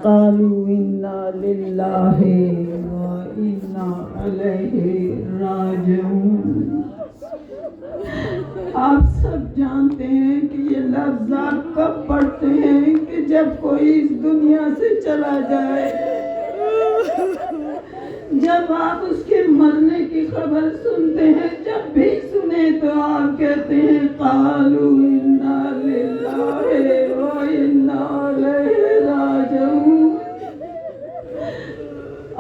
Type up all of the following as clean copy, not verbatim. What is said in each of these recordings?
قالوا انا للہ و انا الیہ راجعون۔ آپ سب جانتے ہیں کہ یہ لفظ آپ کب پڑھتے ہیں کہ جب کوئی اس دنیا سے چلا جائے، جب آپ اس کے مرنے کی خبر سنتے ہیں، جب بھی سنیں تو آپ کہتے ہیں قالوا انا للہ و انا الیہ راجعون۔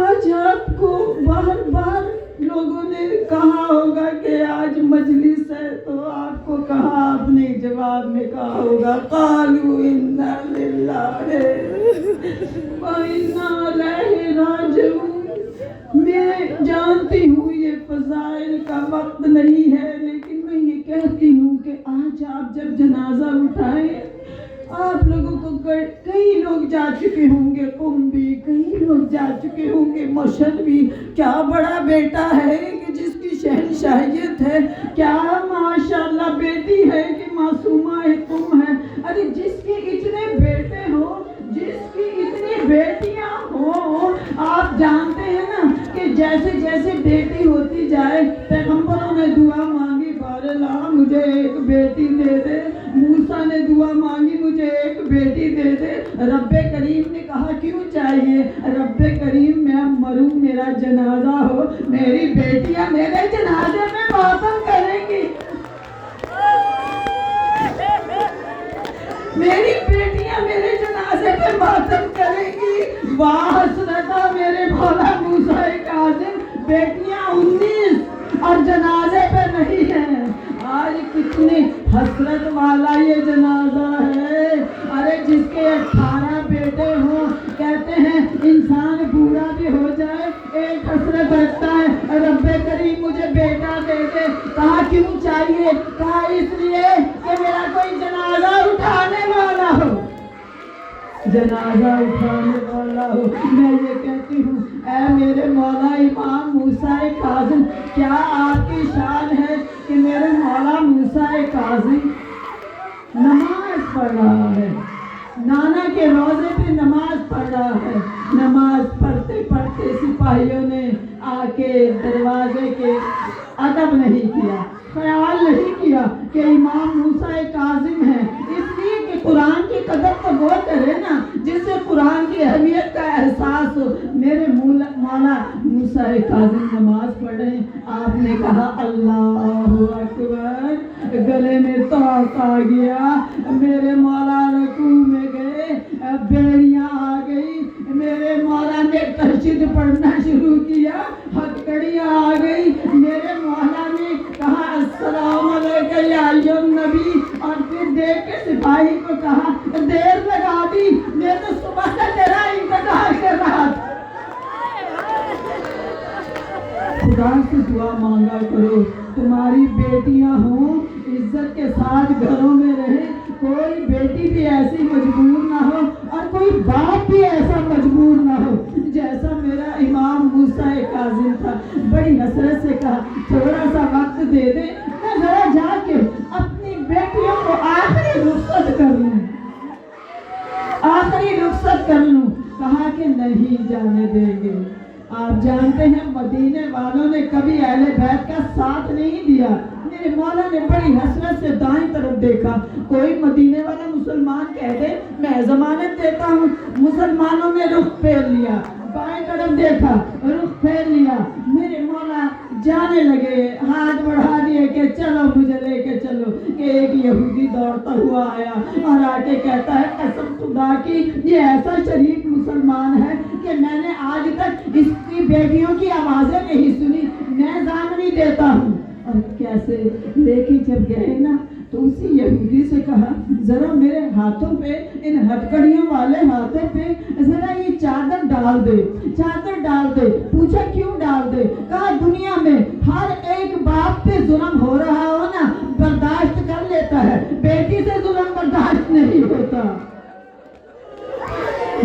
آج آپ کو باہر باہر لوگوں نے کہا ہوگا کہ آج مجلس ہے، تو آپ کو کہا، آپ نے جواب میں کہا ہوگا قالوا انا للہ و انا الیہ راجعون۔ میں جانتی ہوں یہ فضائل کا وقت نہیں ہے، لیکن میں یہ کہتی ہوں کہ آج آپ جب جنازہ اٹھائیں، آپ لوگوں کو کئی لوگ جا چکے ہوں گے، قم بھی کئی لوگ جا چکے ہوں گے، مشہد بھی، کیا بڑا بیٹا ہے کہ جس کی شہنشاہیت ہے، کیا ماشاءاللہ بیٹی ہے کہ معصومہ قم ہے۔ ارے جس کے اتنے بیٹے ہوں، جس کی اتنی بیٹیاں ہوں، آپ جانتے ہیں نا کہ جیسے جیسے بیٹی ہوتی جائے، پیغمبروں نے دعا مانگی بار اللہ مجھے ایک بیٹی دے دے، موسیٰ نے دعا مانگی مجھے ایک بیٹی دے دے، رب کریم نے کہا کیوں چاہیے؟ رب کریم میں اب مروں، میرا جنازہ ہو، میری بیٹیاں میرے جنازے میں ماتم کریں گی، میری بیٹیاں میرے جنازے پہ ماتم کریں گی۔ واہ حسرتا میرے مولا موسیٰ کاظم، بیٹیاں 19 اور جنازے پہ نہیں ہیں۔ آج کتنی حسرت والا یہ جنازہ ہے۔ ارے جس کے 18 بیٹے ہوں، کہتے ہیں انسان بوڑھا بھی ہو جائے ایک حسرت رکھتا ہے، رب کریم مجھے بیٹا دے دے۔ کہا کیوں چاہیے؟ کہا اس لیے کہ میرا کوئی جنازہ اٹھانے والا ہو، جنازہ اٹھانے والا ہو۔ میں یہ کہتی ہوں اے میرے مولا امام موسیٰ کاظم، کیا آپ کی شان ہے کہ میرے مولا موسیٰ کاظم نماز پڑھ رہا ہے، نانا کے روضے پہ نماز پڑھ رہا ہے، نماز پڑھتے پڑھتے سپاہیوں نے آ کے دروازے کے ادب نہیں کیا، خیال نہیں کیا کہ امام موسیٰ کاظم ہے، اس لیے کہ قرآن کی قدر تو وہ کرے نا جس سے قرآن کی اہمیت کا احساس ہو۔ میرے مولا موسیٰ کاظم نماز پڑھیں، آپ نے کہا اللہ اکبر، گلے میں توق آ گیا، میرے مولا رکوع میں گئے، بیڑیاں آ گئی، میرے مولا نے تہجد پڑھنا شروع کیا، ہتھکڑیاں آ گئی، میرے مولا نے کہا السلام علیکم یا ایھا النبی، اور پھر دیکھ کے سپاہی کو کہا دیر لگا دی، میں تو صبح سے تیرا انتظار کر رہا تھا۔ خدا سے دعا مانگا کرو تمہاری بیٹیاں ہوں، عزت کے ساتھ گھروں میں رہے، کوئی بیٹی بھی ایسی مجبور نہ ہو اور کوئی باپ بھی ایسا مجبور نہ ہو جیسا میرا امام موسیٰ کاظم تھا۔ بڑی حسرت سے کہا تھوڑا سا وقت دے دے، میں ذرا جا کے اپنی بیٹیوں کو آخری رخصت کر لوں، آخری رخصت کر لوں۔ کہا کہ نہیں جانے دیں گے۔ آپ جانتے ہیں مدینے والوں نے کبھی اہل بیت کا ساتھ نہیں دیا۔ میرے مولا نے بڑی حسرت سے دائیں طرف دیکھا، کوئی مدینے والا مسلمان کہہ دے میں ضمانت دیتا ہوں، مسلمانوں نے رخ پھیر لیا، بائیں طرف دیکھا، رخ پھیر لیا، میرے مولا جانے لگے، ہاتھ بڑھا دیے کہ چلو مجھے لے کے چلو، کہ ایک یہودی دوڑتا ہوا آیا اور آ کے کہتا ہے قسم خدا کی یہ ایسا شریف مسلمان ہے کہ میں نے آج تک اس کی بیٹیوں کی آوازیں نہیں سنی، میں ضامنی دیتا ہوں۔ اور کیسے لے کے جب گئے نا تو اسی یہودی سے کہا ذرا میرے ہاتھوں پہ، ان ہتھکڑیوں والے ہاتھوں پہ ذرا یہ چادر ڈال دے، چادر ڈال دے۔ پوچھا کیوں ڈال دے؟ کہا دنیا میں ہر ایک باپ پہ ظلم ہو رہا ہو نا برداشت کر لیتا ہے، بیٹی سے ظلم برداشت نہیں ہوتا،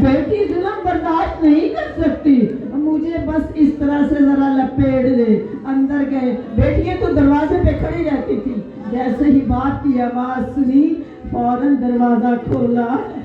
بیٹی ظلم برداشت نہیں کر سکتی، مجھے بس اس طرح سے ذرا لپیٹ دے۔ اندر گئے، بیٹیاں تو دروازے پہ کھڑی رہتی تھی، جیسے ہی باپ کی آواز سنی فوراً دروازہ کھولا،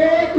1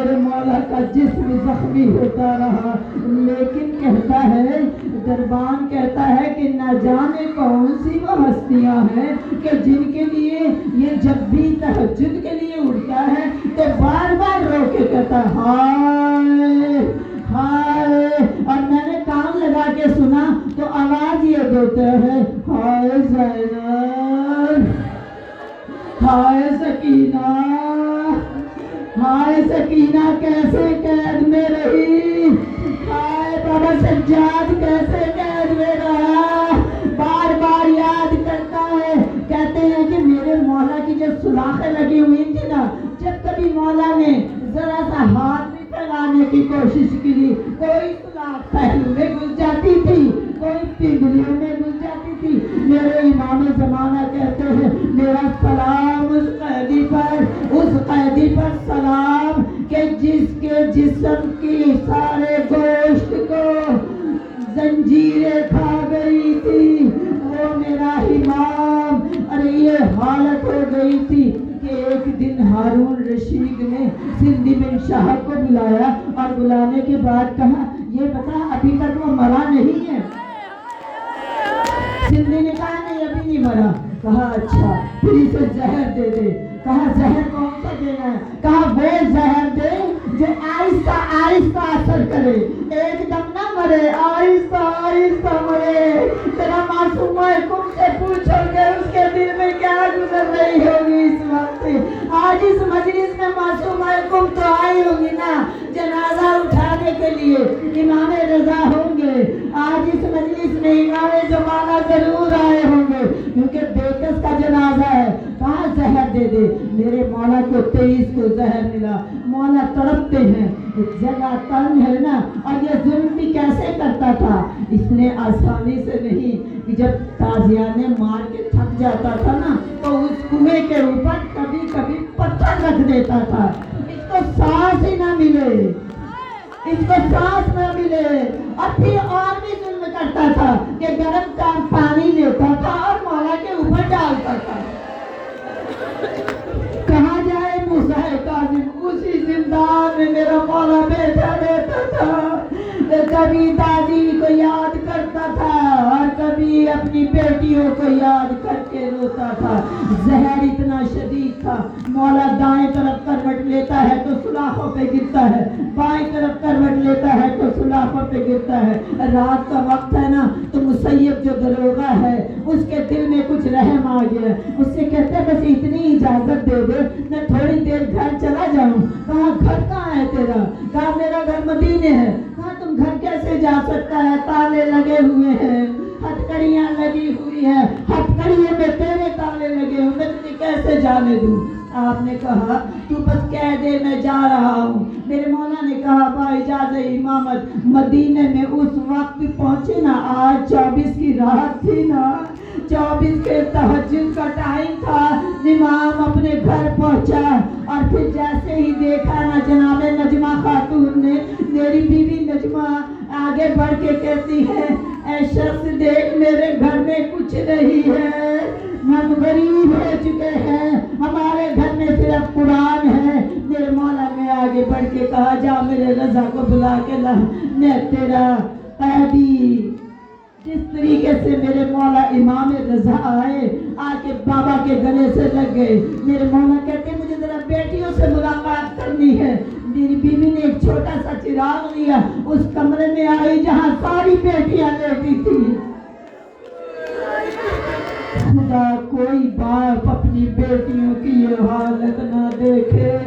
میرے مولا کا جسم زخمی ہوتا رہا، لیکن کہتا ہے دربان کہتا ہے کہ نہ جانے کون سی وہ ہستیاں ہیں کہ جن کے لیے یہ جب بھی تہجد کے لیے اٹھتا ہے تو بار بار رو کے کہتا ہے ہائے ہائے، اور میں نے کان لگا کے سنا تو آواز یہ دیتا ہے ہائے زینب، ہائے سکینہ، ہائے سکینہ کیسے قید میں رہی، ہائے بابا سجاد کیسے قید میں رہا، بار بار یاد کرتا ہے۔ کہتے ہیں کہ میرے مولا کی جو سوراخیں لگی ہوئی تھی نا، جب کبھی مولا نے ذرا سا ہاتھ بھی پھیلانے کی کوشش کی، کوئی سوراخ پہلو میں گھس جاتی تھی، کوئی پنڈلیوں میں گھس جاتی تھی۔ میرے امام زمانہ کہتے ہیں میرا سلام اس قیدی پر، اس قیدی پر سلام کہ جس کے جسم کی سارے گوشت کو زنجیریں کھا گئی تھی، وہ میرا امام۔ ارے یہ حالت ہو گئی تھی کہ ایک دن ہارون رشید نے سندھی بن شاہ کو بلایا اور بلانے کے بعد کہا یہ بتا ابھی تک وہ مرا نہیں ہے؟ سندھی نے کہا نہیں ابھی نہیں مرا۔ کہا اچھا پھر اسے زہر دے دے۔ کہا زہر کون سا دینا ہے؟ کہا وہ زہر دے جو آہستہ آہستہ اثر کرے، ایک دم نہ مرے، آہستہ آہستہ مرے۔ تیرا معصوم کم سے پوچھو گے اس کے دل میں کیا گزر رہی ہوگی اس وقت۔ آج اس مجلس میں معصوم کم تو آئی ہوگی نا جنازہ اٹھانے کے لیے، امام رضا ہوں گے۔ آج اس مجلس میں امام زمانہ ضرور آئے ہوں گے کیونکہ بیکس کا جنازہ ہے۔ کہاں زہر دے دے۔ میرے مولا کو 23 کو زہر ملا۔ مولا تڑپتے ہیں، جگہ تنگ ہے نا، اور یہ ظلم بھی کیسے کرتا تھا؟ اس نے آسانی سے نہیں کہ جب تازیانے مار کے تھک جاتا تھا نا تو اس کنویں کے اوپر کبھی کبھی پتھر رکھ دیتا تھا، اس کو سانس ہی نہ ملے، اس کو سانس نہ ملے۔ اور پھر اور بھی ظلم کرتا تھا کہ گرم کا پانی لیتا تھا اور مولا کے اوپر ڈالتا تھا۔ کہاں جائے موسیٰ کاظم؟ اسی زندان میں میرا مولا بیٹھا رہتا تھا، کبھی دادی کو یاد کرتا تھا اور کبھی اپنی بیٹیوں کو یاد کر کے روتا تھا۔ زہر اتنا شدید تھا، مولا دائیں طرف کروٹ لیتا ہے تو سلاخوں پہ گرتا ہے، بائیں طرف کروٹ لیتا ہے تو سلاخوں پہ گرتا ہے۔ رات کا وقت ہے نا تو مسیب جو دروغہ ہے اس کے دل میں کچھ رحم آ گیا، اس سے کہتے ہیں بس اتنی اجازت دے دے میں تھوڑی دیر گھر چلا جاؤں۔ کہا گھر کہاں ہے تیرا؟ کہا میرا گھر مدینے ہے۔ کہا تم گھر کیسے جا سکتا ہے؟ تالے لگے ہوئے ہیں، ہتکڑیاں لگی ہوئی ہیں، ہتکڑیوں میں تیرے تالے لگے ہوئے، میں تجھے کیسے جانے دوں؟ آپ نے کہا تو بس کہہ دے میں جا رہا ہوں۔ میرے مولا نے کہا با اجازت امامت مدینے میں اس وقت پہنچے نا، آج 24 کی رات تھی نا، 24 کے تہجد کا ٹائم تھا۔ امام اپنے گھر پہنچا اور پھر جیسے ہی دیکھا نا جناب نجمہ خاتون نے، میری بیوی نجمہ آگے بڑھ کے کہتی ہے اے شخص دیکھ میرے گھر میں کچھ نہیں ہے، ہم غریب ہو چکے ہیں، ہمارے گھر میں صرف قرآن ہے۔ میرے مولا نے آگے بڑھ کے کہا جا میرے رضا کو بلا کے لا، میں تیرا قیدی۔ جس طریقے سے میرے مولا امام رضا آئے، آ کے بابا کے گلے سے لگ گئے۔ میرے مولا کہتے ہیں مجھے ذرا بیٹیوں سے ملاقات کرنی ہے۔ میری بیوی نے ایک چھوٹا سا چراغ لیا، اس کمرے میں آئی جہاں ساری بیٹیاں لیٹی تھی۔ خدا کوئی باپ اپنی بیٹیوں کی یہ حالت نہ دیکھے۔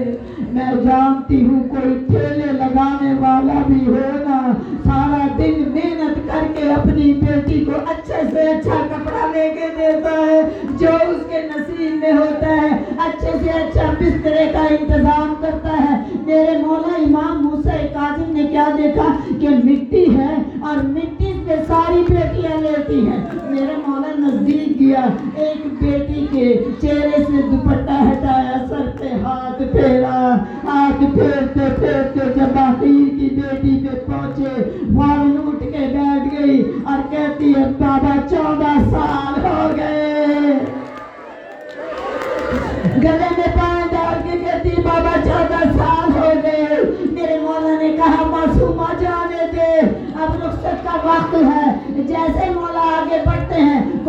میں جانتی ہوں کوئی ٹھیلے لگانے والا بھی ہونا، سارا دن محنت کر کے اپنی بیٹی کو اچھے سے اچھا کپڑا لے کے دیتا ہے جو اس کے نصیب میں ہوتا ہے، اچھے سے اچھا بسترے کا انتظام کرتا ہے۔ میرے مولا امام موسیٰ کاظم نے کیا دیکھا کہ مٹی ہے اور مٹی پہ ساری بیٹیاں لیتی ہیں۔ میرا مولا نزدیک گیا، ایک بیٹی کے چہرے سے دوپٹہ ہٹایا، سر پہ ہاتھ پھیرا، ہاتھ پھیرتے پھیرتے جب آخر کی بیٹی پہ پہنچے فوراً اٹھ کے بیٹھ گئی اور کہتی ہے بابا 14 سال ہو گئے۔ گلے میں پاؤں ڈال کے کہتی بابا 14 سال ہو گئے،